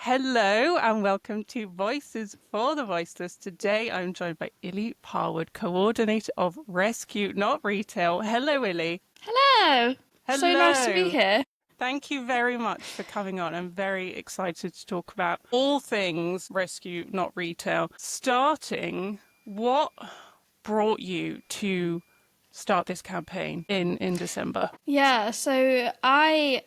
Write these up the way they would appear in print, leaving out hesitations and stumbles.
Hello and welcome to Voices for the Voiceless. Today I'm joined by Illy Parwood, Co-ordinator of Rescue Not Retail. Hello, Illy. Hello. So nice to be Hello. here. Thank you very much for coming on. I'm very excited to talk about all things Rescue Not Retail. Starting, what brought you to start this campaign in December? Yeah, so I've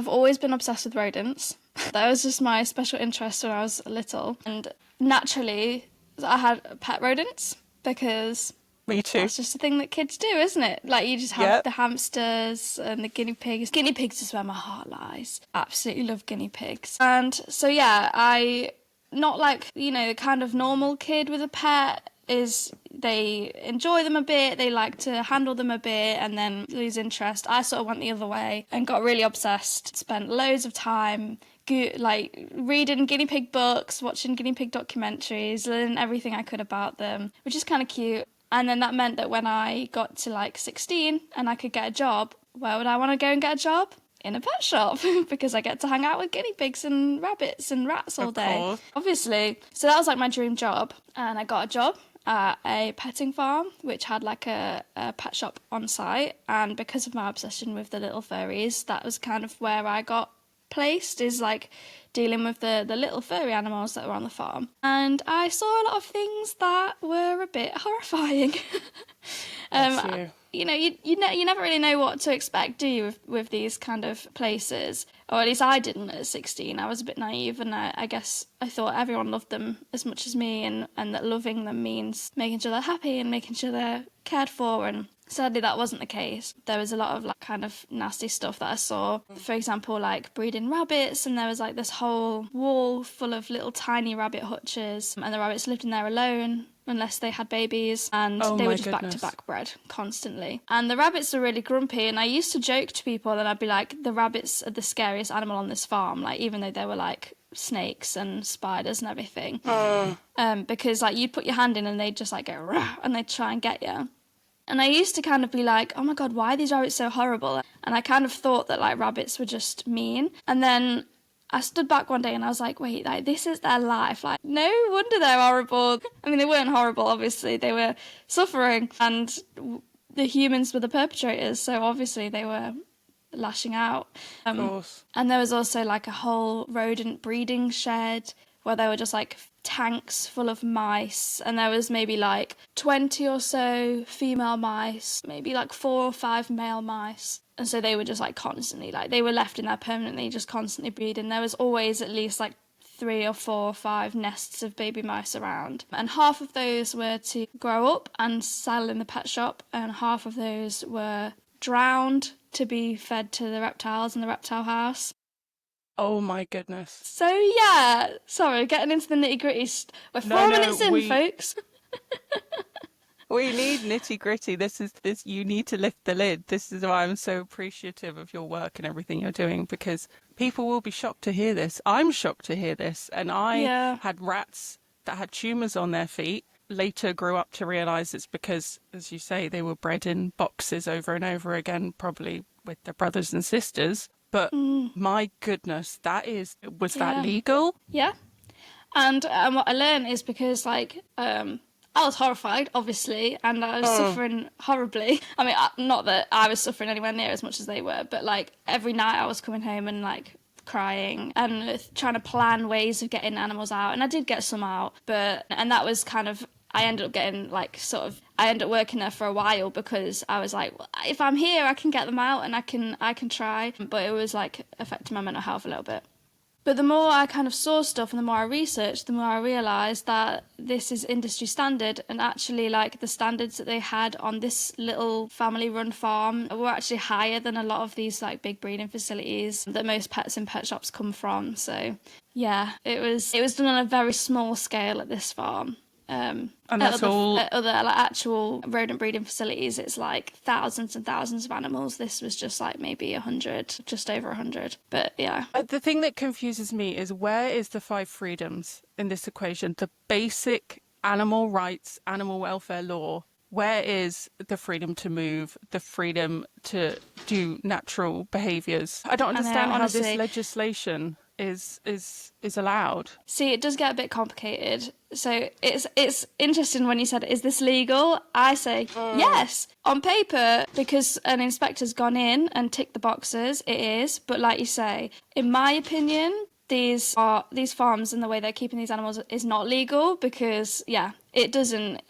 always been obsessed with rodents. That was just my special interest when I was little. And naturally, I had pet rodents because Me too. that's just a thing that kids do, isn't it? Like you just have Yep. the hamsters and the guinea pigs. Guinea pigs is where my heart lies. Absolutely love guinea pigs. And so yeah, I not like, the kind of normal kid with a pet is they enjoy them a bit, they like to handle them a bit and then lose interest. I sort of went the other way and got really obsessed, spent loads of time like reading guinea pig books, watching guinea pig documentaries, learning everything I could about them, which is kind of cute. And then that meant that when I got to like 16 and I could get a job, where would I want to go and get a job? In a pet shop because I get to hang out with guinea pigs and rabbits and rats all Of day. course. Obviously. So that was like my dream job. And I got a job at a petting farm which had like a pet shop on site. And because of my obsession with the little furries, that was kind of where I got placed, is like dealing with the little furry animals that were on the farm. And I saw a lot of things that were a bit horrifying. Bless you. You never really know what to expect, do you, with these kind of places? Or at least I didn't at 16. I was a bit naive, and I guess I thought everyone loved them as much as me, and that loving them means making sure they're happy and making sure they're cared for, and sadly that wasn't the case. There was a lot of like kind of nasty stuff that I saw. For example, like breeding rabbits, and there was like this whole wall full of little tiny rabbit hutches, and the rabbits lived in there alone unless they had babies, and Oh they were my just goodness. back-to-back bred constantly. And the rabbits were really grumpy, and I used to joke to people that I'd be like, the rabbits are the scariest animal on this farm, like even though they were like snakes and spiders and everything. Because like you'd put your hand in and they'd just like go rah, and they'd try and get you. And I used to kind of be like, oh my God, why are these rabbits so horrible? And I kind of thought that like rabbits were just mean. And then I stood back one day and I was like, wait, like this is their life. Like, no wonder they're horrible. I mean, they weren't horrible, obviously. They were suffering, and the humans were the perpetrators. So obviously they were lashing out. Of course. And there was also like a whole rodent breeding shed where there were just like tanks full of mice, and there was maybe like 20 or so female mice, maybe like 4 or 5 male mice. And so they were just like constantly, like they were left in there permanently, just constantly breeding. There was always at least like 3 or 4 or 5 nests of baby mice around. And half of those were to grow up and sell in the pet shop, and half of those were drowned to be fed to the reptiles in the reptile house. Oh my goodness. So yeah, sorry, getting into the nitty gritty. We're 4 minutes in, folks. We need nitty gritty. This. You need to lift the lid. This is why I'm so appreciative of your work and everything you're doing, because people will be shocked to hear this. I'm shocked to hear this, and I Yeah. had rats that had tumors on their feet. Later grew up to realize it's because, as you say, they were bred in boxes over and over again, probably with their brothers and sisters. But my goodness, was that Yeah. legal? Yeah. And what I learned is because, like, I was horrified, obviously, and I was suffering horribly. I mean, not that I was suffering anywhere near as much as they were, but, like, every night I was coming home and, like, crying and trying to plan ways of getting animals out. And I did get some out, and that was kind of, I ended up getting, like, I ended up working there for a while because I was like, well, if I'm here, I can get them out and I can try. But it was, like, affecting my mental health a little bit. But the more I kind of saw stuff and the more I researched, the more I realised that this is industry standard, and actually like the standards that they had on this little family-run farm were actually higher than a lot of these like big breeding facilities that most pets in pet shops come from. So yeah, it was done on a very small scale at this farm. And that's all. At other like actual rodent breeding facilities, it's like thousands and thousands of animals. This was just like maybe 100, just over 100. But yeah. The thing that confuses me is, where is the 5 freedoms in this equation? The basic animal rights, animal welfare law. Where is the freedom to move, the freedom to do natural behaviours? I don't understand how this honestly, legislation is allowed. See, it does get a bit complicated. So it's interesting when you said, is this legal? I say yes. On paper, because an inspector's gone in and ticked the boxes, it is. But like you say, in my opinion, these farms and the way they're keeping these animals is not legal because, it doesn't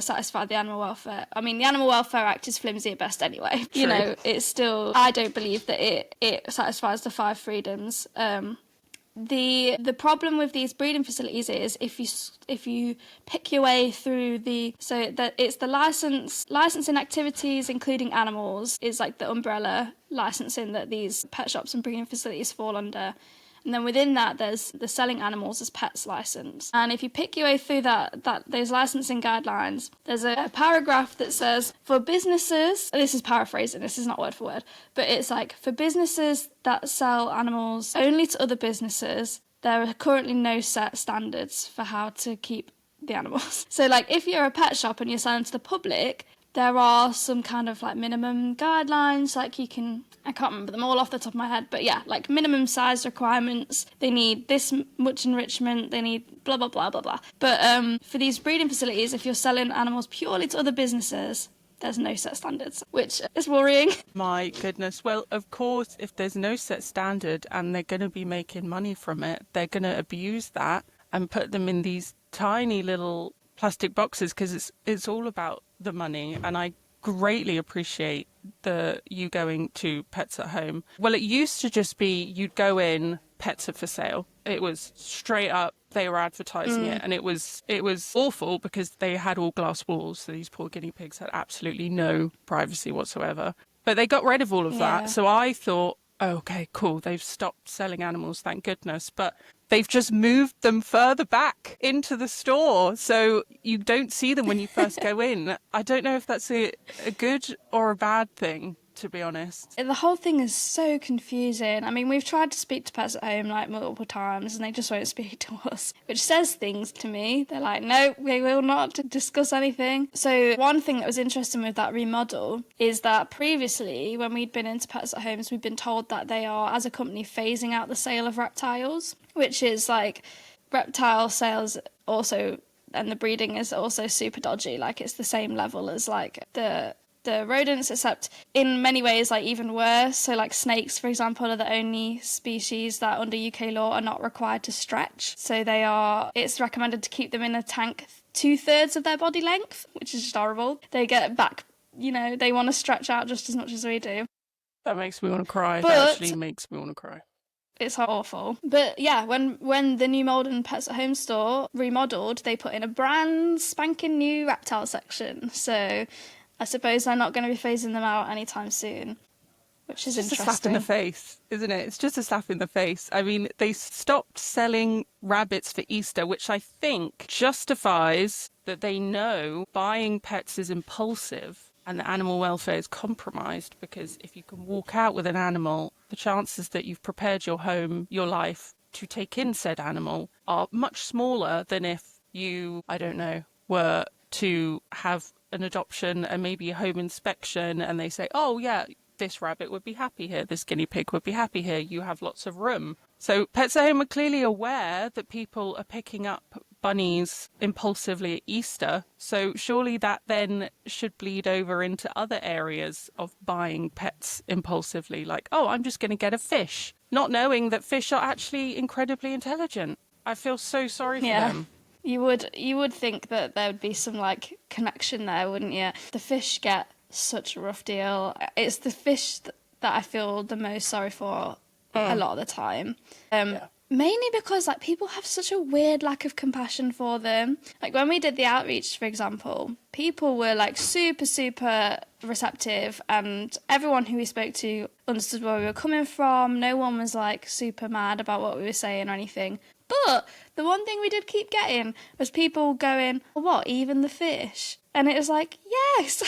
satisfy the animal welfare. I mean, the Animal Welfare Act is flimsy at best anyway. True. You know, it's still, I don't believe that it satisfies the 5 freedoms. The problem with these breeding facilities is if you pick your way through it's the licensing activities, including animals, is like the umbrella licensing that these pet shops and breeding facilities fall under. And then within that, there's the selling animals as pets license. And if you pick your way through those licensing guidelines, there's a paragraph that says, for businesses, this is paraphrasing, this is not word for word, but it's like, for businesses that sell animals only to other businesses, there are currently no set standards for how to keep the animals. So like, if you're a pet shop and you're selling to the public, there are some kind of like minimum guidelines, like I can't remember them all off the top of my head, but yeah, like minimum size requirements, they need this much enrichment, they need blah, blah, blah, blah, blah. But for these breeding facilities, if you're selling animals purely to other businesses, there's no set standards, which is worrying. My goodness. Well, of course, if there's no set standard and they're going to be making money from it, they're going to abuse that and put them in these tiny little plastic boxes because it's all about the money. And I greatly appreciate you going to Pets at Home. Well, it used to just be you'd go in, pets are for sale. It was straight up, they were advertising it, and it was awful because they had all glass walls, so these poor guinea pigs had absolutely no privacy whatsoever. But they got rid of all of that, so I thought, okay, cool, they've stopped selling animals, thank goodness. But they've just moved them further back into the store, so you don't see them when you first go in. I don't know if that's a good or a bad thing, to be honest. The whole thing is so confusing. I mean, we've tried to speak to Pets at Home like multiple times and they just won't speak to us, which says things to me. They're like, no, we will not discuss anything. So one thing that was interesting with that remodel is that previously, when we'd been into Pets at Homes, we'd been told that they are, as a company, phasing out the sale of reptiles, which is like reptile sales also, and the breeding is also super dodgy. Like it's the same level as like the rodents, except in many ways like even worse. So like snakes, for example, are the only species that under UK law are not required to stretch. So it's recommended to keep them in a tank 2/3 of their body length, which is just horrible. They get back, they want to stretch out just as much as we do. That makes me want to cry. That actually makes me want to cry. It's awful. But yeah, when the new Malden Pets at Home store remodeled, they put in a brand spanking new reptile section. So I suppose they're not going to be phasing them out anytime soon, which is interesting. It's a slap in the face, isn't it? It's just a slap in the face. I mean, they stopped selling rabbits for Easter, which I think justifies that they know buying pets is impulsive and the animal welfare is compromised, because if you can walk out with an animal, the chances that you've prepared your home, your life, to take in said animal are much smaller than if you, I don't know, were to have an adoption and maybe a home inspection and they say, oh yeah, this rabbit would be happy here, this guinea pig would be happy here, you have lots of room. So Pets at Home are clearly aware that people are picking up bunnies impulsively at Easter, so surely that then should bleed over into other areas of buying pets impulsively, like, oh, I'm just going to get a fish, not knowing that fish are actually incredibly intelligent. I feel so sorry for them. You would think that there would be some like connection there, wouldn't you? The fish get such a rough deal. It's the fish that I feel the most sorry for a lot of the time. Mainly because like people have such a weird lack of compassion for them. Like when we did the outreach, for example, people were like super, super receptive and everyone who we spoke to understood where we were coming from. No one was like super mad about what we were saying or anything. But the one thing we did keep getting was people going, what, even the fish? And it was like, yes.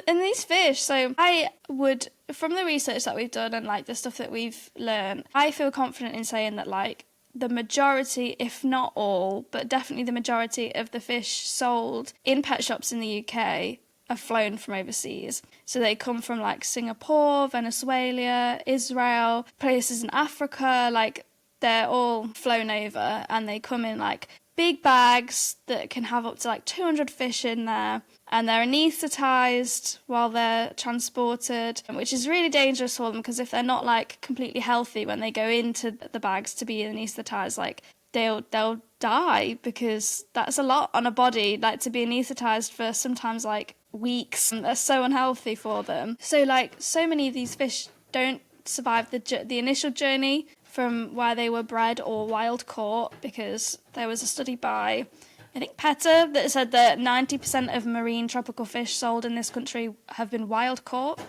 And these fish, so I would, from the research that we've done and like the stuff that we've learned, I feel confident in saying that like the majority, if not all, but definitely the majority of the fish sold in pet shops in the UK are flown from overseas. So they come from like Singapore, Venezuela, Israel, places in Africa, like they're all flown over, and they come in like big bags that can have up to like 200 fish in there, and they're anaesthetized while they're transported, which is really dangerous for them, because if they're not like completely healthy when they go into the bags to be anaesthetized, like they'll die, because that's a lot on a body, like to be anaesthetized for sometimes like weeks, and they're so unhealthy for them. So like so many of these fish don't survive the initial journey from where they were bred or wild caught, because there was a study by, I think, PETA, that said that 90% of marine tropical fish sold in this country have been wild caught.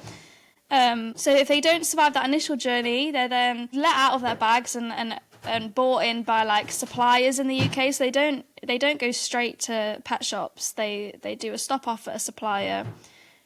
So if they don't survive that initial journey, they're then let out of their bags and bought in by like suppliers in the UK. So they don't go straight to pet shops. They do a stop off at a supplier,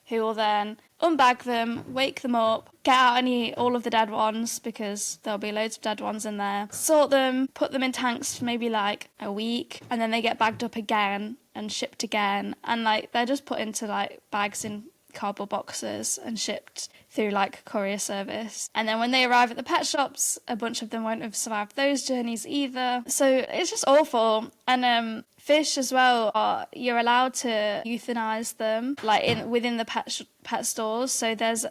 who will then unbag them, wake them up, get out all of the dead ones, because there'll be loads of dead ones in there, sort them, put them in tanks for maybe like a week, and then they get bagged up again and shipped again, and like they're just put into like bags in cardboard boxes and shipped through like courier service. And then when they arrive at the pet shops, a bunch of them won't have survived those journeys either. So it's just awful. And fish as well, you're allowed to euthanize them like within the pet stores. So there's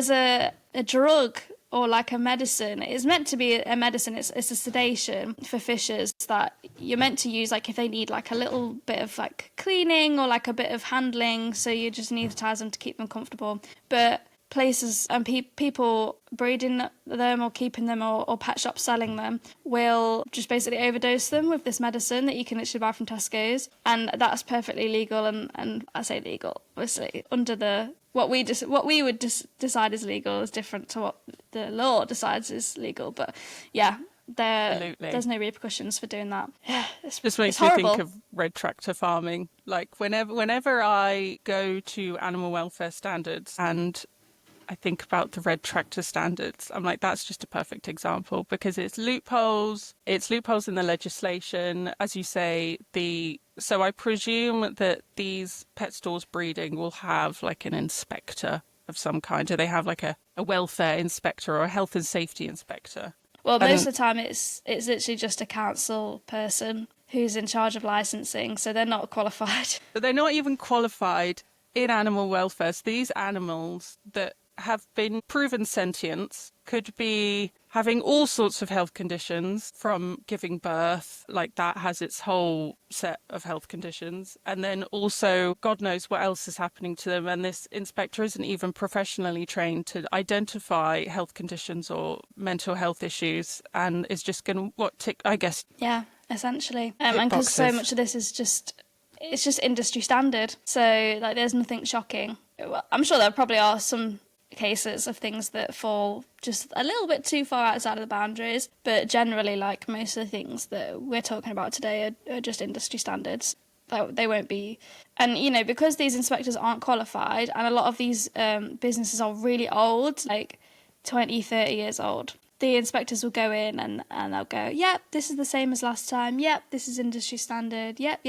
a drug or like a medicine. It's meant to be a medicine. It's a sedation for fishes that you're meant to use like if they need like a little bit of like cleaning or like a bit of handling. So you just anaesthetize them to keep them comfortable. But places and people breeding them or keeping them or pet shops selling them will just basically overdose them with this medicine that you can literally buy from Tesco's, and that's perfectly legal. And I say legal, obviously under the what we would decide is legal is different to what the law decides is legal. But yeah, there's no repercussions for doing that. Yeah, just makes me think of red tractor farming. Like whenever I go to animal welfare standards and I think about the red tractor standards, I'm like, that's just a perfect example, because it's loopholes in the legislation, as you say. So I presume that these pet stores breeding will have like an inspector of some kind. Do they have like a welfare inspector or a health and safety inspector? Well, most of the time it's literally just a council person who's in charge of licensing, so they're not qualified. But they're not even qualified in animal welfare. So these animals that have been proven sentient could be having all sorts of health conditions from giving birth, like that has its whole set of health conditions, and then also God knows what else is happening to them, and this inspector isn't even professionally trained to identify health conditions or mental health issues, and is just going to tick, I guess. Yeah, essentially. And because so much of this is it's just industry standard, so like there's nothing shocking. I'm sure there probably are some cases of things that fall just a little bit too far outside of the boundaries, but generally like most of the things that we're talking about today are just industry standards. They won't be, and because these inspectors aren't qualified, and a lot of these businesses are really old, like 20-30 years old, the inspectors will go in and they'll go, yep, this is the same as last time, yep, this is industry standard, yep.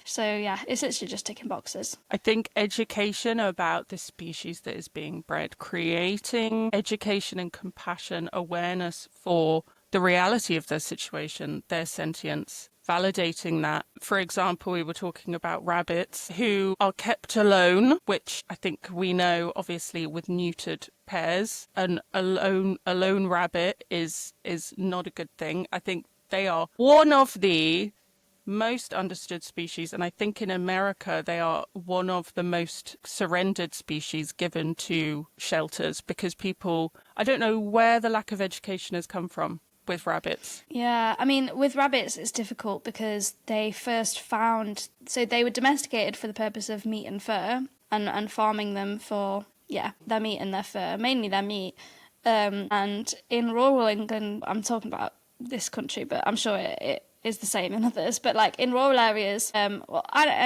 So yeah, it's literally just ticking boxes. I think education about the species that is being bred, creating education and compassion, awareness for the reality of their situation, their sentience, validating that. For example, we were talking about rabbits who are kept alone, which I think we know obviously with neutered pairs, and a lone rabbit is not a good thing. I think they are one of the most understood species, and I think in America they are one of the most surrendered species given to shelters, because I don't know where the lack of education has come from with rabbits. Yeah, I mean, with rabbits it's difficult because they were domesticated for the purpose of meat and fur, and farming them for their meat and their fur, mainly their meat. And in rural England, I'm talking about this country, but I'm sure it is the same in others, but like in rural areas, and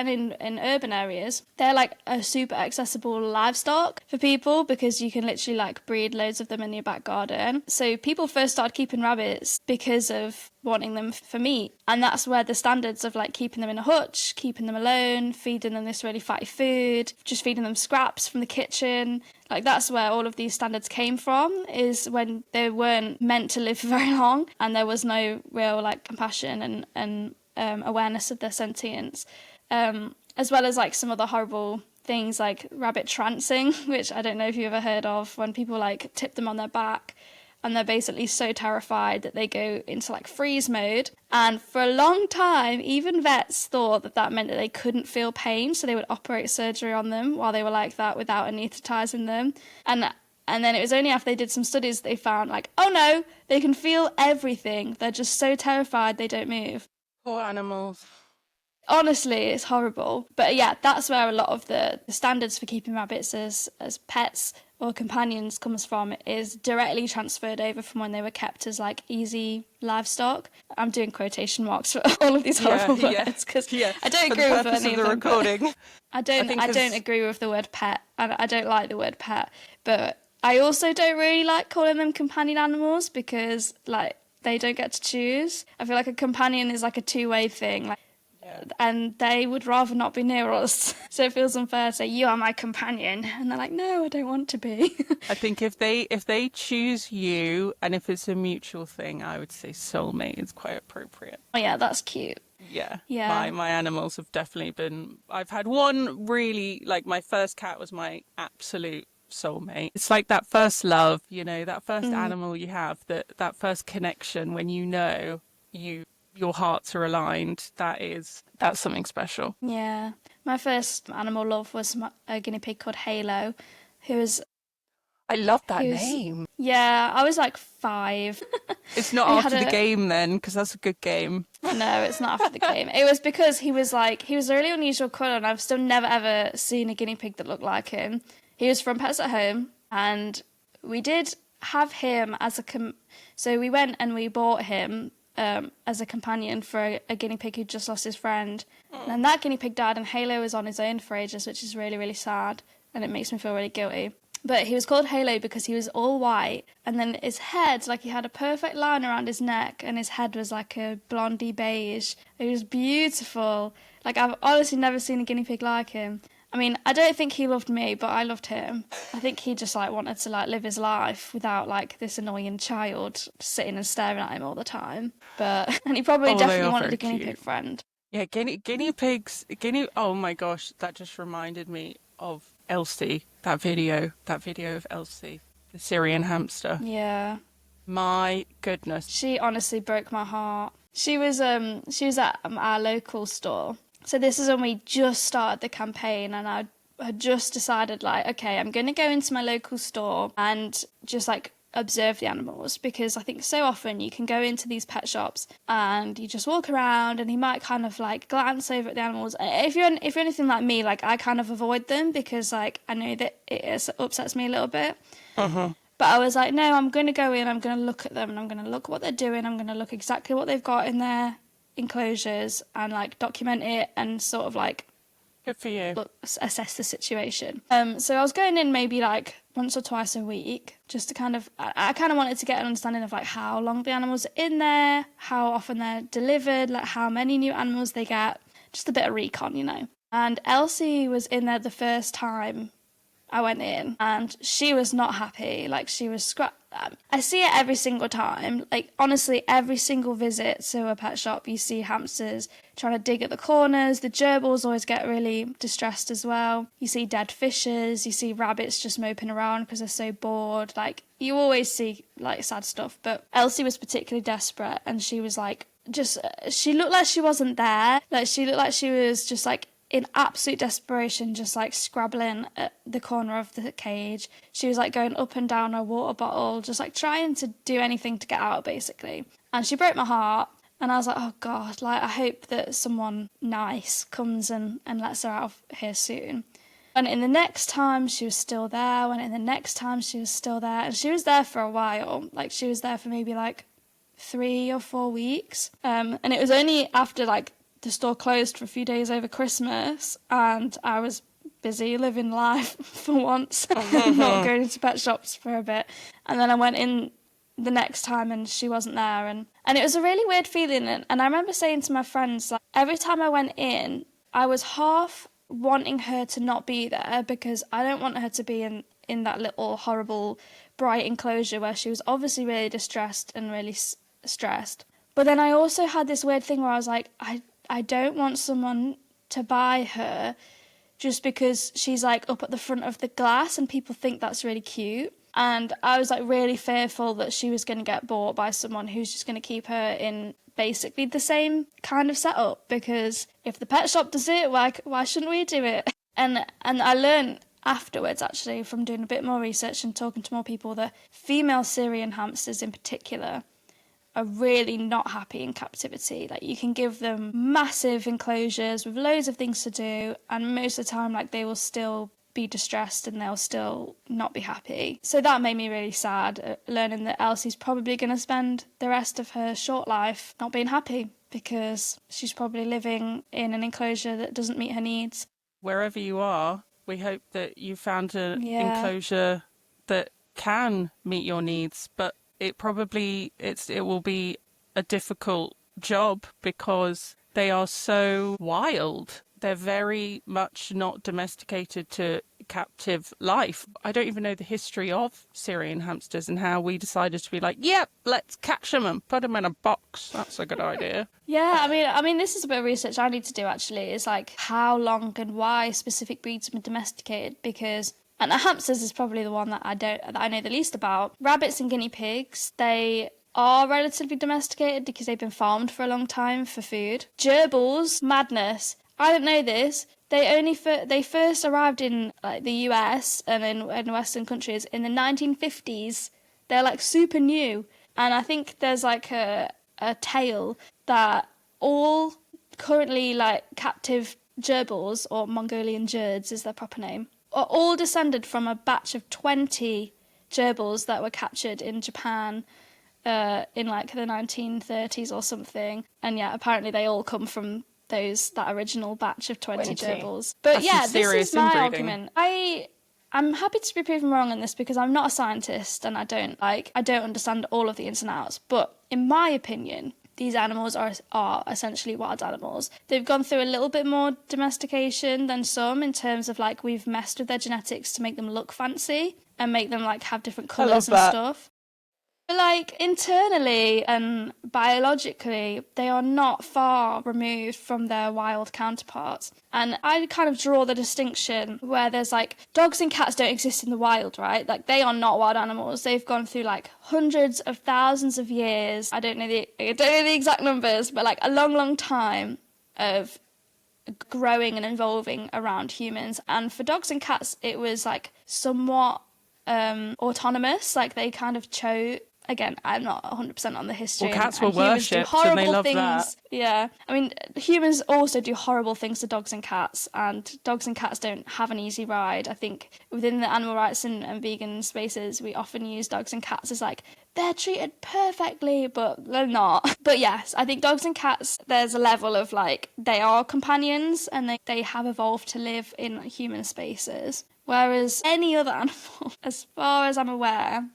in urban areas, they're like a super accessible livestock for people because you can literally like breed loads of them in your back garden. So people first started keeping rabbits because of wanting them for meat, and that's where the standards of like keeping them in a hutch, keeping them alone, feeding them this really fatty food, just feeding them scraps from the kitchen, like that's where all of these standards came from, is when they weren't meant to live for very long and there was no real like compassion and awareness of their sentience, as well as like some other horrible things like rabbit trancing, which I don't know if you ever heard of, when people like tip them on their back and they're basically so terrified that they go into like freeze mode. And for a long time, even vets thought that that meant that they couldn't feel pain, so they would operate surgery on them while they were like that without anaesthetising them. And then it was only after they did some studies that they found like, oh no, they can feel everything. They're just so terrified they don't move. Poor animals. Honestly, it's horrible. But yeah, that's where a lot of the standards for keeping rabbits as pets or companions comes from, is directly transferred over from when they were kept as like easy livestock. I'm doing quotation marks for all of these horrible words because I don't agree with any of them. Recording. I don't agree with the word pet, and I don't like the word pet, but I also don't really like calling them companion animals because like they don't get to choose. I feel like a companion is like a two-way thing. Like, and they would rather not be near us. So it feels unfair to say, you are my companion. And they're like, no, I don't want to be. I think if they choose you, and if it's a mutual thing, I would say soulmate is quite appropriate. Oh yeah, that's cute. Yeah. Yeah. My animals have definitely been... I've had one really... Like, my first cat was my absolute soulmate. It's like that first love, you know, that first animal you have, that first connection when you know your hearts are aligned. That's something special. Yeah. My first animal love was a guinea pig called Halo, who was... I love that name. Yeah, I was like 5. It's not after the game then, because that's a good game. No, it's not after the game. It was because he was a really unusual colour, and I've still never ever seen a guinea pig that looked like him. He was from Pets at Home, and we did have him as so we went and we bought him as a companion for a guinea pig who'd just lost his friend. And then that guinea pig died, and Halo was on his own for ages, which is really, really sad, and it makes me feel really guilty. But he was called Halo because he was all white, and then his head, like he had a perfect line around his neck, and his head was like a blondie beige. It was beautiful. Like, I've honestly never seen a guinea pig like him. I mean, I don't think he loved me, but I loved him. I think he just like wanted to like live his life without like this annoying child sitting and staring at him all the time. And he probably definitely wanted a guinea pig friend. Yeah, guinea pigs. Oh my gosh, that just reminded me of Elsie. That video of Elsie, the Syrian hamster. Yeah. My goodness. She honestly broke my heart. She was at our local store. So this is when we just started the campaign, and I had just decided, like, okay, I'm going to go into my local store and just, like, observe the animals, because I think so often you can go into these pet shops and you just walk around and you might kind of, like, glance over at the animals. If you're anything like me, like, I kind of avoid them because, like, I know that it upsets me a little bit. Uh-huh. But I was like, no, I'm going to go in, I'm going to look at them, and I'm going to look at what they're doing, I'm going to look exactly what they've got in there. Enclosures, and like document it and sort of like good for you assess the situation. So I was going in maybe like once or twice a week, just to kind of I kind of wanted to get an understanding of like how long the animals are in there, how often they're delivered, like how many new animals they get, just a bit of recon, you know. And Elsie was in there the first time I went in, and she was not happy. Like, she was I see it every single time. Like, honestly, every single visit to a pet shop, you see hamsters trying to dig at the corners. The gerbils always get really distressed as well. You see dead fishes. You see rabbits just moping around because they're so bored. Like, you always see, like, sad stuff. But Elsie was particularly desperate, and she was, like, she looked like she wasn't there. Like, she looked like she was just, like, in absolute desperation, just like scrabbling at the corner of the cage. She was like going up and down her water bottle, just like trying to do anything to get out, basically. And she broke my heart. And I was like, oh God, like, I hope that someone nice comes and lets her out of here soon. And in the next time, she was still there. And in the next time, she was still there. And she was there for a while. Like, she was there for maybe like 3 or 4 weeks. And it was only after like the store closed for a few days over Christmas and I was busy living life for once, not going into pet shops for a bit. And then I went in the next time and she wasn't there. And it was a really weird feeling. And I remember saying to my friends, like, every time I went in, I was half wanting her to not be there because I don't want her to be in that little horrible bright enclosure where she was obviously really distressed and really stressed. But then I also had this weird thing where I was like, I don't want someone to buy her just because she's like up at the front of the glass and people think that's really cute. And I was like really fearful that she was going to get bought by someone who's just going to keep her in basically the same kind of setup, because if the pet shop does it, why shouldn't we do it? And I learned afterwards, actually, from doing a bit more research and talking to more people, that female Syrian hamsters in particular are really not happy in captivity. Like, you can give them massive enclosures with loads of things to do, and most of the time, like, they will still be distressed and they'll still not be happy. So that made me really sad, learning that Elsie's probably going to spend the rest of her short life not being happy because she's probably living in an enclosure that doesn't meet her needs. Wherever you are, we hope that you found an enclosure that can meet your needs, but it will be a difficult job because they are so wild. They're very much not domesticated to captive life. I don't even know the history of Syrian hamsters and how we decided to be like, yep, let's catch them and put them in a box. That's a good idea. Yeah, I mean, this is a bit of research I need to do, actually. It's like how long and why specific breeds have been domesticated, because... And hamsters is probably the one that I know the least about. Rabbits and guinea pigs, they are relatively domesticated because they've been farmed for a long time for food. Gerbils, madness. I didn't know this. They first arrived in like the US and in Western countries in the 1950s. They're like super new, and I think there's like a tale that all currently like captive gerbils, or Mongolian gerds is their proper name, are all descended from a batch of 20 gerbils that were captured in Japan in like the 1930s or something. And yeah, apparently they all come from that original batch of 20 gerbils. But that's this is my inbreeding. argument. I'm happy to be proven wrong on this because I'm not a scientist and I don't understand all of the ins and outs. But in my opinion, these animals are essentially wild animals. They've gone through a little bit more domestication than some, in terms of like we've messed with their genetics to make them look fancy and make them like have different colours and stuff. But like internally and biologically, they are not far removed from their wild counterparts. And I kind of draw the distinction where there's like dogs and cats don't exist in the wild, right? Like they are not wild animals. They've gone through like hundreds of thousands of years. I don't know the exact numbers, but like a long, long time of growing and evolving around humans. And for dogs and cats, it was like somewhat autonomous. Like they kind of chose. Again, I'm not 100% on the history. Well, cats were worshipped, and they love things. that. Yeah. I mean, humans also do horrible things to dogs and cats, and dogs and cats don't have an easy ride. I think within the animal rights and vegan spaces, we often use dogs and cats as like, they're treated perfectly, but they're not. But yes, I think dogs and cats, there's a level of like, they are companions and they have evolved to live in human spaces. Whereas any other animal, as far as I'm aware,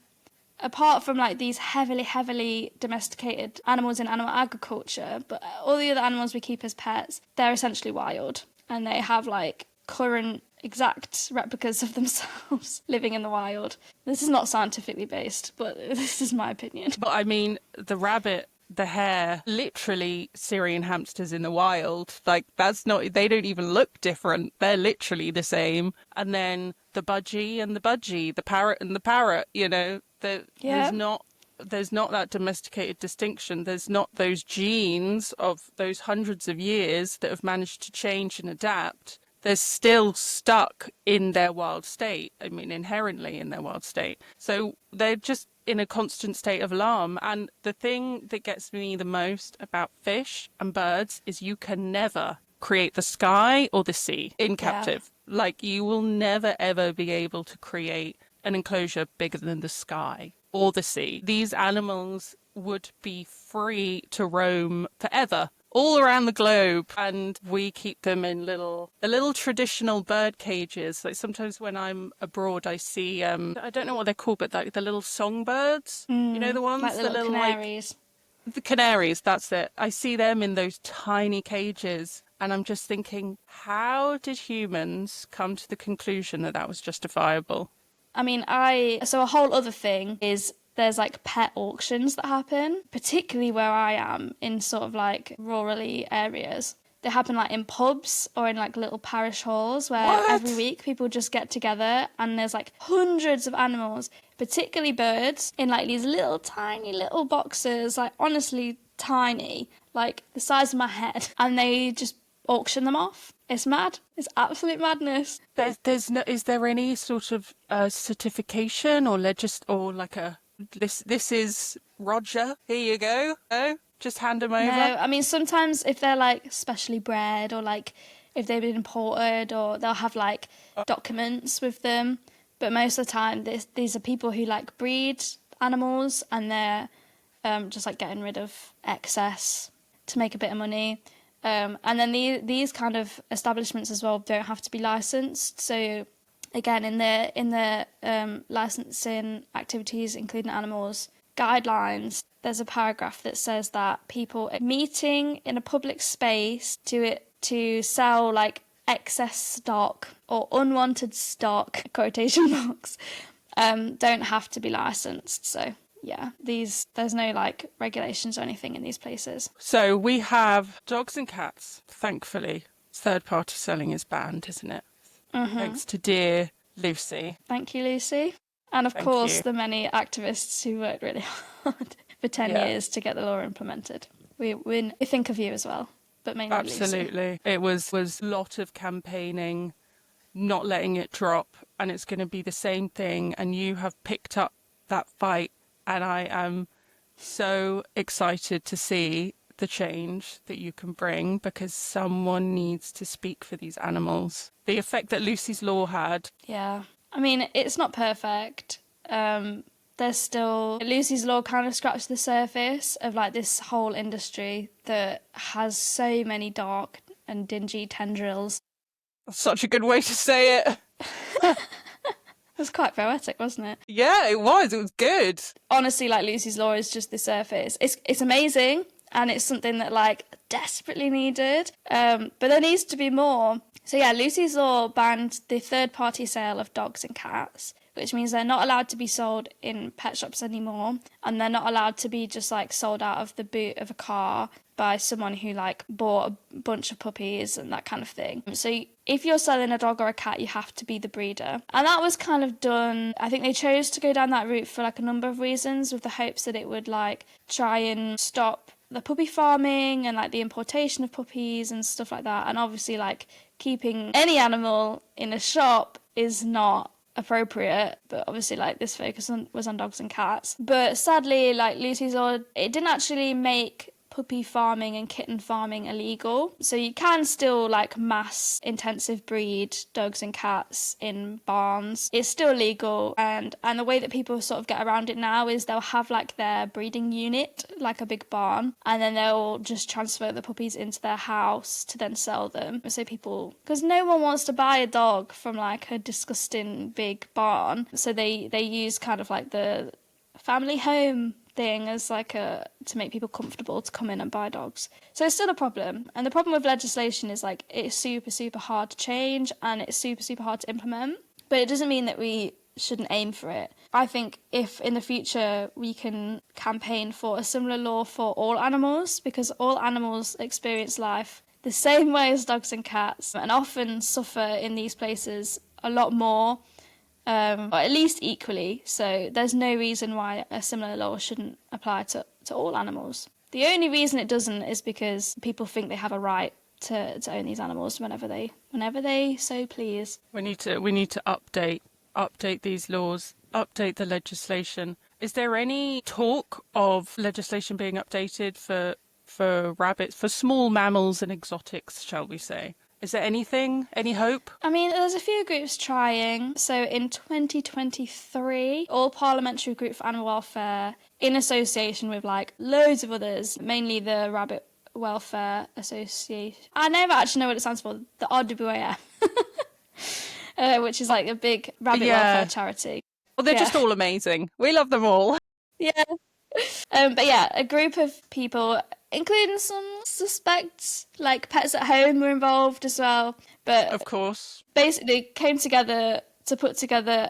apart from like these heavily domesticated animals in animal agriculture, but all the other animals we keep as pets, they're essentially wild, and they have like current exact replicas of themselves living in the wild. This is not scientifically based, but this is my opinion. But I mean, the rabbit, the hare, literally Syrian hamsters in the wild, like they don't even look different. They're literally the same. And then the budgie and the budgie, the parrot and the parrot, you know, there's not that domesticated distinction. There's not those genes of those hundreds of years that have managed to change and adapt. They're still stuck in their wild state. I mean, inherently in their wild state. So they're just in a constant state of alarm. And the thing that gets me the most about fish and birds is you can never create the sky or the sea in captive. Like, you will never, ever be able to create an enclosure bigger than the sky or the sea. These animals would be free to roam forever all around the globe, and we keep them in the little traditional bird cages. Like sometimes when I'm abroad, I see I don't know what they're called, but like the little songbirds. You know the ones, Like the little canaries. the canaries. That's it. I see them in those tiny cages, and I'm just thinking, how did humans come to the conclusion that that was justifiable? I mean, so a whole other thing is there's like pet auctions that happen, particularly where I am in sort of like rurally areas. They happen like in pubs or in like little parish halls where every week people just get together and there's like hundreds of animals, particularly birds, in like these little tiny little boxes, like honestly tiny, like the size of my head, and they just auction them off. It's mad. It's absolute madness. There's no. Is there any sort of certification or or like a this is Roger? Here you go. Oh, just hand them over. No, I mean sometimes if they're like specially bred or like if they've been imported, or they'll have like documents with them. But most of the time, these are people who like breed animals, and they're just like getting rid of excess to make a bit of money. And then these kind of establishments as well don't have to be licensed. So again, in the licensing activities, including animals guidelines, there's a paragraph that says that people meeting in a public space to sell like excess stock or unwanted stock, quotation marks, don't have to be licensed. So yeah, there's no like regulations or anything in these places. So we have dogs and cats. Thankfully, third-party selling is banned, isn't it? Mm-hmm. Thanks to dear Lucy. Thank you, Lucy. And of course, the many activists who worked really hard for 10 years to get the law implemented. We think of you as well, but mainly absolutely. Lucy. It was a lot of campaigning, not letting it drop, and it's going to be the same thing. And you have picked up that fight. And I am so excited to see the change that you can bring, because someone needs to speak for these animals. The effect that Lucy's law had. Yeah. I mean, it's not perfect. There's still... Lucy's law kind of scratched the surface of like this whole industry that has so many dark and dingy tendrils. That's such a good way to say it. It was quite poetic, wasn't it? Yeah, it was. It was good. Honestly, like Lucy's Law is just the surface. It's amazing, and it's something that like desperately needed. But there needs to be more. So yeah, Lucy's Law banned the third-party sale of dogs and cats, which means they're not allowed to be sold in pet shops anymore, and they're not allowed to be just like sold out of the boot of a car by someone who like bought a bunch of puppies and that kind of thing. So if you're selling a dog or a cat, you have to be the breeder. And that was kind of done, I think they chose to go down that route for like a number of reasons, with the hopes that it would like try and stop the puppy farming and like the importation of puppies and stuff like that. And obviously like keeping any animal in a shop is not appropriate, but obviously like this focus was on dogs and cats. But sadly, like Lucy's Law, it didn't actually make puppy farming and kitten farming illegal. So you can still like mass intensive breed dogs and cats in barns. It's still legal, and the way that people sort of get around it now is they'll have like their breeding unit, like a big barn, and then they'll just transfer the puppies into their house to then sell them. So people, because no one wants to buy a dog from like a disgusting big barn, so they use kind of like the family home thing as like to make people comfortable to come in and buy dogs. So it's still a problem, and the problem with legislation is like it's super hard to change, and it's super hard to implement, but it doesn't mean that we shouldn't aim for it. I think if in the future we can campaign for a similar law for all animals, because all animals experience life the same way as dogs and cats, and often suffer in these places a lot more, or at least equally. So there's no reason why a similar law shouldn't apply to all animals. The only reason it doesn't is because people think they have a right to own these animals whenever they so please. We need to update these laws, update the legislation. Is there any talk of legislation being updated for rabbits, for small mammals and exotics, shall we say? Is there anything, any hope? I mean, there's a few groups trying. So in 2023, All Parliamentary Group for Animal Welfare, in association with like loads of others, mainly the Rabbit Welfare Association. I never actually know what it stands for, the RWAF, which is like a big rabbit welfare charity. Well, they're just all amazing. We love them all. Yeah. But yeah, a group of people, including some suspects, like Pets at Home were involved as well. But of course, basically came together to put together,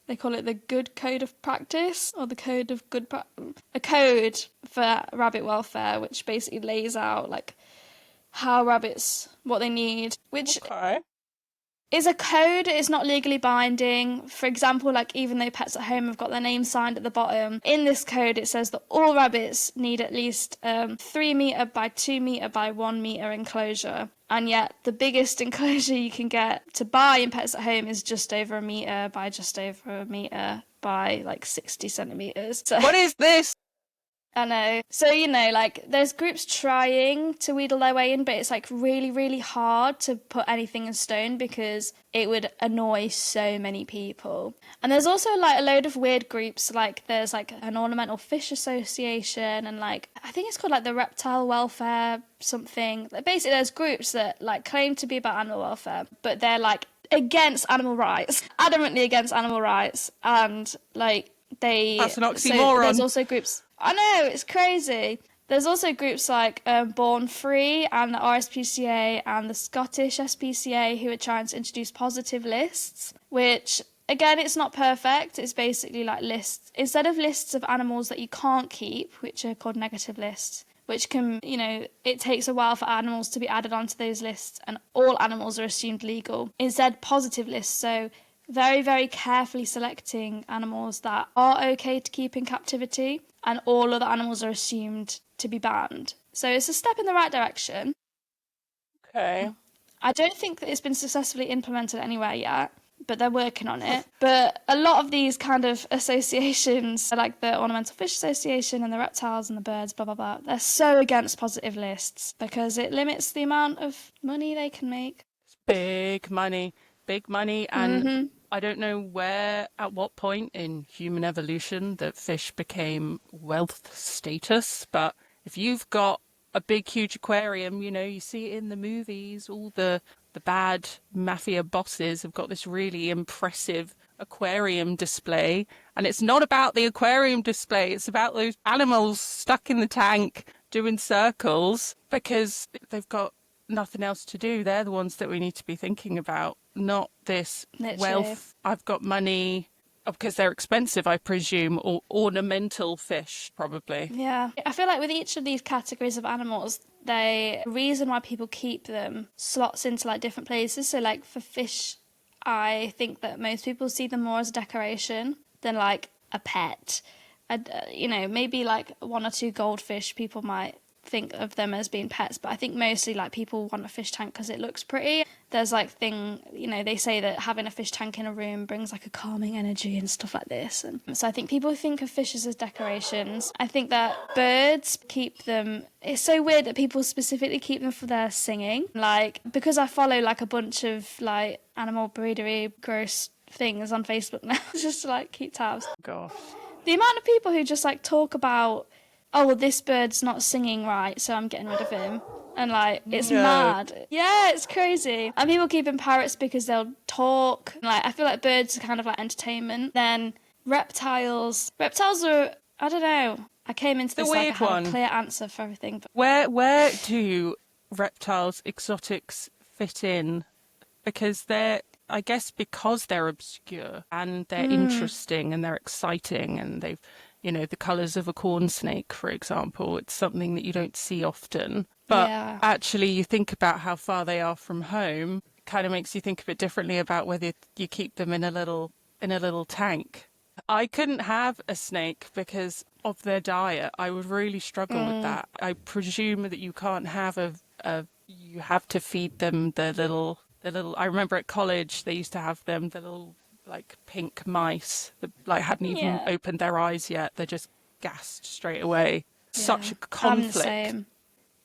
they call it the Good Code of Practice, or the Code of Good a code for rabbit welfare, which basically lays out like how rabbits, what they need, which is a code. It's not legally binding. For example, like even though Pets at Home have got their name signed at the bottom, in this code it says that all rabbits need at least 3 metre by 2 metre by 1 metre enclosure. And yet the biggest enclosure you can get to buy in Pets at Home is just over a metre by just over a metre by like 60 centimetres. So, what is this? I know. So, you know, like, there's groups trying to wheedle their way in, but it's, like, really, really hard to put anything in stone because it would annoy so many people. And there's also, like, a load of weird groups, like, there's, like, an Ornamental Fish Association and, like, I think it's called, like, the Reptile Welfare something. Basically, there's groups that, like, claim to be about animal welfare, but they're, like, against animal rights, adamantly against animal rights, and, like, that's an oxymoron. So there's also groups. I know, it's crazy. There's also groups like Born Free and the RSPCA and the Scottish SPCA who are trying to introduce positive lists, which, again, it's not perfect. It's basically like lists. Instead of lists of animals that you can't keep, which are called negative lists, which can, you know, it takes a while for animals to be added onto those lists and all animals are assumed legal. Instead, positive lists. So very, very carefully selecting animals that are okay to keep in captivity, and all other animals are assumed to be banned. So it's a step in the right direction. Okay. I don't think that it's been successfully implemented anywhere yet, but they're working on it. But a lot of these kind of associations, like the Ornamental Fish Association and the reptiles and the birds, blah, blah, blah, they're so against positive lists because it limits the amount of money they can make. Big money, and I don't know at what point in human evolution that fish became wealth status, but if you've got a big, huge aquarium, you know, you see it in the movies, all the bad mafia bosses have got this really impressive aquarium display, and it's not about the aquarium display, it's about those animals stuck in the tank doing circles because they've got nothing else to do. They're the ones that we need to be thinking about, not this wealth. I've got money, because they're expensive, I presume, or ornamental fish, probably. Yeah. I feel like with each of these categories of animals, the reason why people keep them slots into like different places. So like for fish, I think that most people see them more as a decoration than like a pet. You know, maybe like 1 or 2 goldfish people might think of them as being pets, but I think mostly like people want a fish tank because it looks pretty. There's like you know, they say that having a fish tank in a room brings like a calming energy and stuff like this, and so I think people think of fishes as decorations. I think that birds keep them, it's so weird that people specifically keep them for their singing, like because I follow like a bunch of like animal breedery gross things on Facebook now just to like keep tabs. Gosh, the amount of people who just like talk about, oh, well, this bird's not singing right, so I'm getting rid of him. And, like, it's mad. Yeah, it's crazy. And people keeping parrots because they'll talk. Like, I feel like birds are kind of like entertainment. Then reptiles. Reptiles are, I don't know. I came into this like I had a clear answer for everything. But where do reptiles, exotics fit in? Because I guess because they're obscure and they're interesting and they're exciting and they've, you know, the colours of a corn snake, for example, it's something that you don't see often. But actually you think about how far they are from home, it kind of makes you think a bit differently about whether you keep them in a little tank. I couldn't have a snake because of their diet. I would really struggle with that. I presume that you can't have you have to feed them the little, I remember at college they used to have them, the little like pink mice that like hadn't even opened their eyes yet. They're just gassed straight away. Such a conflict.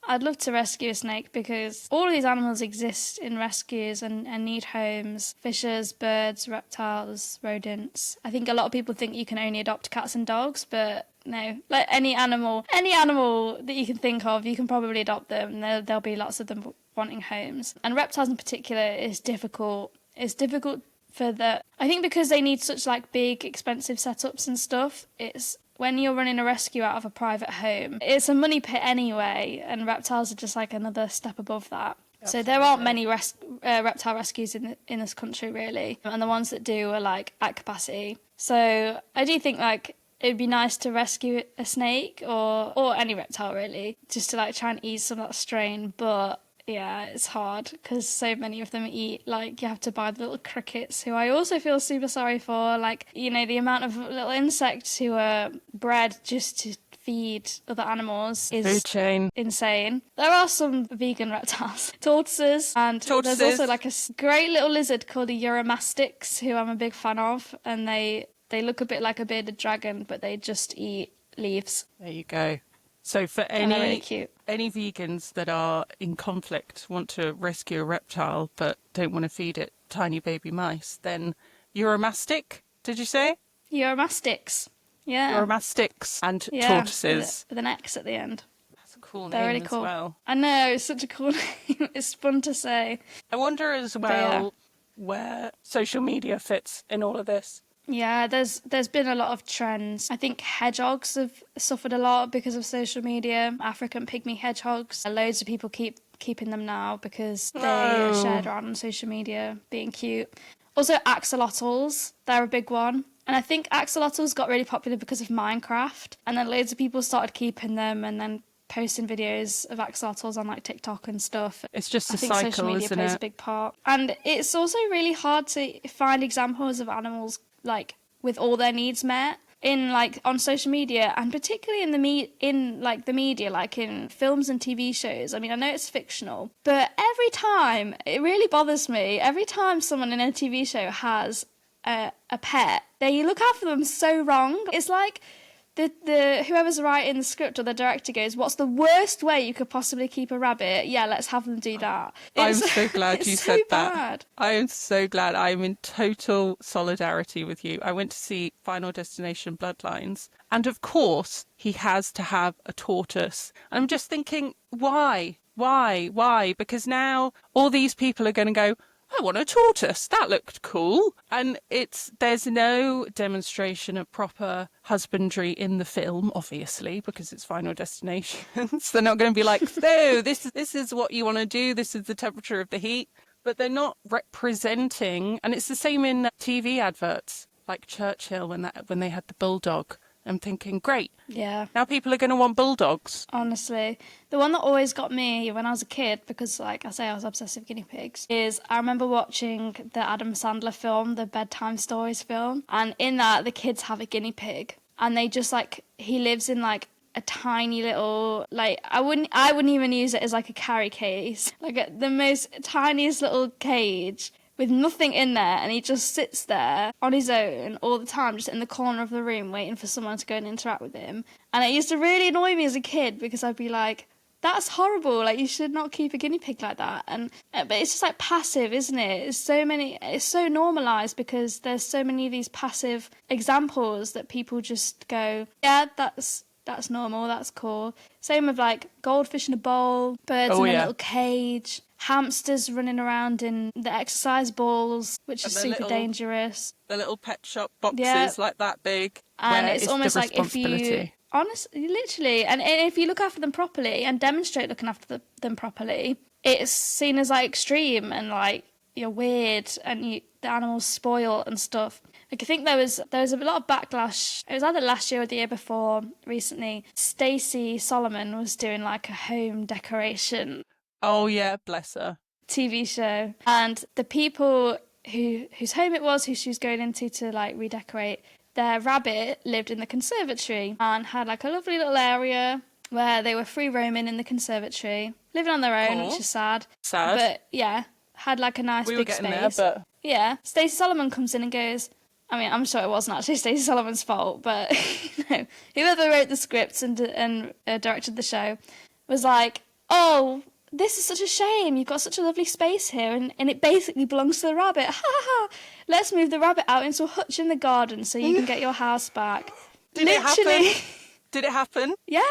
I'd love to rescue a snake because all of these animals exist in rescues and need homes. Fishes, birds, reptiles, rodents. I think a lot of people think you can only adopt cats and dogs, but no. Like any animal that you can think of, you can probably adopt them. There'll be lots of them wanting homes. And reptiles in particular is difficult. It's difficult I think because they need such like big, expensive setups and stuff, it's when you're running a rescue out of a private home, it's a money pit anyway, and reptiles are just like another step above that. Absolutely. So there aren't many reptile rescues in this country, really, and the ones that do are like at capacity. So I do think like it'd be nice to rescue a snake or any reptile really, just to like try and ease some of that strain, but yeah, it's hard because so many of them eat, like, you have to buy the little crickets, who I also feel super sorry for. Like, you know, the amount of little insects who are bred just to feed other animals is food chain. Insane. There are some vegan reptiles, tortoises, and there's also like a great little lizard called a Euromastix, who I'm a big fan of, and they look a bit like a bearded dragon, but they just eat leaves. There you go. So for really cute. Any vegans that are in conflict, want to rescue a reptile but don't want to feed it tiny baby mice, then Euromastic, did you say? Euromastix. Yeah. Euromastix and tortoises. With an X at the end. That's a cool They're name really cool. as well. I know, it's such a cool name. It's fun to say. I wonder as well where social media fits in all of this. Yeah, there's been a lot of trends. I think hedgehogs have suffered a lot because of social media. African pygmy hedgehogs. Loads of people keeping them now because they are shared around on social media, being cute. Also, axolotls. They're a big one. And I think axolotls got really popular because of Minecraft. And then loads of people started keeping them and then posting videos of axolotls on like TikTok and stuff. It's just a cycle, I think social media plays a big part. And it's also really hard to find examples of animals like with all their needs met in like on social media, and particularly in the media, like in films and TV shows. I mean, I know it's fictional, but every time it really bothers me. Every time someone in a TV show has a pet, they look after them so wrong. It's like the whoever's writing the script or the director goes, "What's the worst way you could possibly keep a rabbit? Yeah, let's have them do that." I'm so glad you said that. Bad. I am so glad. I'm in total solidarity with you. I went to see Final Destination Bloodlines, and of course he has to have a tortoise. And I'm just thinking, why? Because now all these people are going to go, I want a tortoise. That looked cool. And there's no demonstration of proper husbandry in the film, obviously, because it's Final Destination. So they're not going to be like, so this is what you want to do. This is the temperature of the heat. But they're not representing. And it's the same in TV adverts, like Churchill when they had the bulldog. I'm thinking, great. Yeah. Now people are going to want bulldogs. Honestly. The one that always got me when I was a kid, because like I say, I was obsessed with guinea pigs, is I remember watching the Adam Sandler film, the Bedtime Stories film. And in that, the kids have a guinea pig. And they just like, he lives in like a tiny little, like, I wouldn't even use it as like a carry case. Like the most tiniest little cage with nothing in there, and he just sits there on his own all the time, just in the corner of the room waiting for someone to go and interact with him. And it used to really annoy me as a kid because I'd be like, that's horrible, like you should not keep a guinea pig like that. But it's just like passive, isn't it? It's so normalised because there's so many of these passive examples that people just go, yeah, that's normal, that's cool. Same with like goldfish in a bowl, birds in a little cage, hamsters running around in the exercise balls, which is super dangerous. The little pet shop boxes like that big. And it's almost like if you, honestly, literally, and if you look after them properly and demonstrate looking after them properly, it's seen as like extreme and like you're weird and the animals spoil and stuff. Like I think there was a lot of backlash. It was either last year or the year before. Recently, Stacey Solomon was doing like a home decoration. Oh yeah, bless her. TV show, and the people whose home it was, who she was going into to like redecorate, their rabbit lived in the conservatory and had like a lovely little area where they were free roaming in the conservatory, living on their own, which is sad. But yeah, had like a nice big space. There, but yeah, Stacey Solomon comes in and goes, I mean, I'm sure it wasn't actually Stacey Solomon's fault, but you know, whoever wrote the scripts and directed the show was like, oh, this is such a shame. You've got such a lovely space here, and it basically belongs to the rabbit. Ha ha ha. Let's move the rabbit out into a hutch in the garden so you can get your house back. Did it happen? Did it happen? Yeah,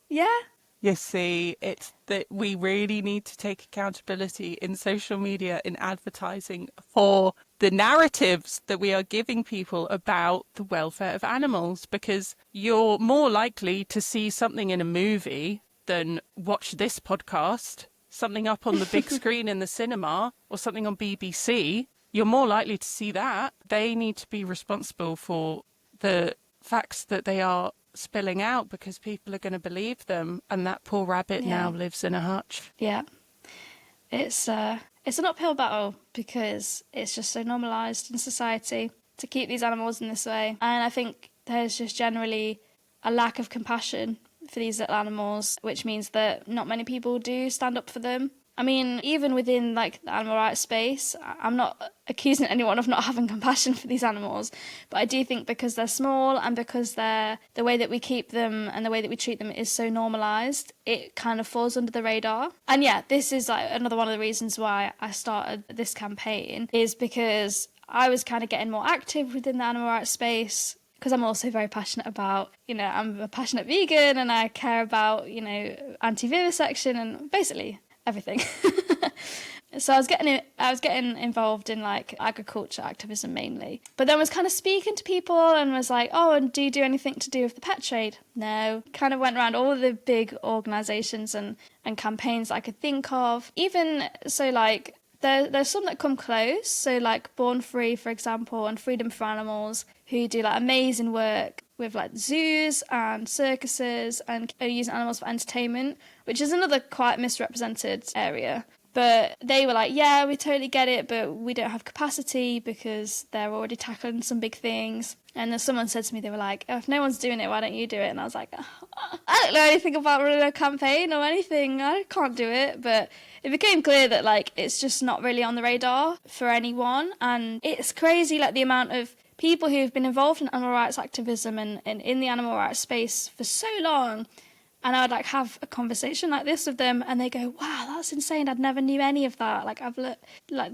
yeah. You see, it's that we really need to take accountability in social media, in advertising, for the narratives that we are giving people about the welfare of animals, because you're more likely to see something in a movie than watch this podcast, something up on the big screen in the cinema or something on BBC. You're more likely to see that. They need to be responsible for the facts that they are spilling out, because people are going to believe them, and that poor rabbit now lives in a hutch. Yeah, it's an uphill battle because it's just so normalised in society to keep these animals in this way, and I think there's just generally a lack of compassion for these little animals, which means that not many people do stand up for them. I mean, even within like the animal rights space, I'm not accusing anyone of not having compassion for these animals, but I do think because they're small and because the way that we keep them and the way that we treat them is so normalised, it kind of falls under the radar. And yeah, this is like another one of the reasons why I started this campaign, is because I was kind of getting more active within the animal rights space, because I'm also very passionate about, I'm a passionate vegan and I care about, anti-vivisection and basically everything. So I was getting involved in like agriculture activism mainly, but then was kind of speaking to people and was like, oh, and do you do anything to do with the pet trade? No. Kind of went around all the big organisations and campaigns that I could think of. Even so, like there's some that come close. So like Born Free, for example, and Freedom for Animals, who do like amazing work with like zoos and circuses and using animals for entertainment, which is another quite misrepresented area. But they were like, yeah, we totally get it, but we don't have capacity because they're already tackling some big things. And then someone said to me, they were like, oh, if no one's doing it, why don't you do it? And I was like, oh, I don't know anything about running a campaign or anything. I can't do it. But it became clear that like it's just not really on the radar for anyone. And it's crazy, like the amount of people who've been involved in animal rights activism and in the animal rights space for so long, and I would like have a conversation like this with them, and they go, "Wow, that's insane! I never knew any of that. Like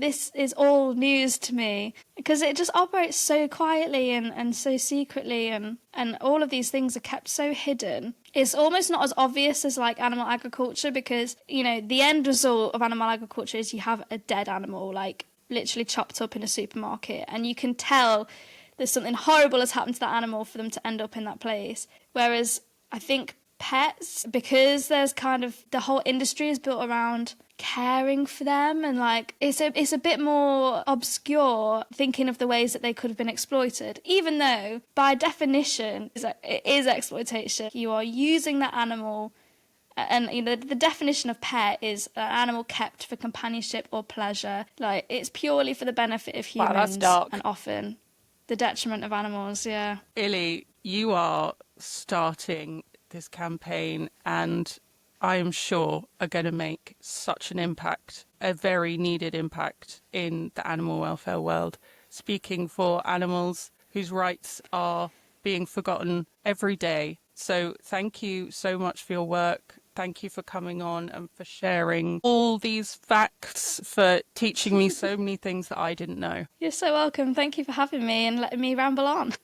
this is all news to me," because it just operates so quietly and so secretly, and all of these things are kept so hidden. It's almost not as obvious as like animal agriculture, because the end result of animal agriculture is you have a dead animal, like literally chopped up in a supermarket, and you can tell there's something horrible has happened to that animal for them to end up in that place. Whereas I think pets, because there's kind of the whole industry is built around caring for them, and like it's a bit more obscure thinking of the ways that they could have been exploited, even though by definition it is exploitation. You are using that animal, and the definition of pet is an animal kept for companionship or pleasure. Like it's purely for the benefit of humans. Wow, that's dark. And often the detriment of animals. Yeah. Illy, you are starting this campaign, and I am sure are going to make such an impact, a very needed impact in the animal welfare world, speaking for animals whose rights are being forgotten every day. So thank you so much for your work. Thank you for coming on and for sharing all these facts, for teaching me so many things that I didn't know. You're so welcome. Thank you for having me and letting me ramble on.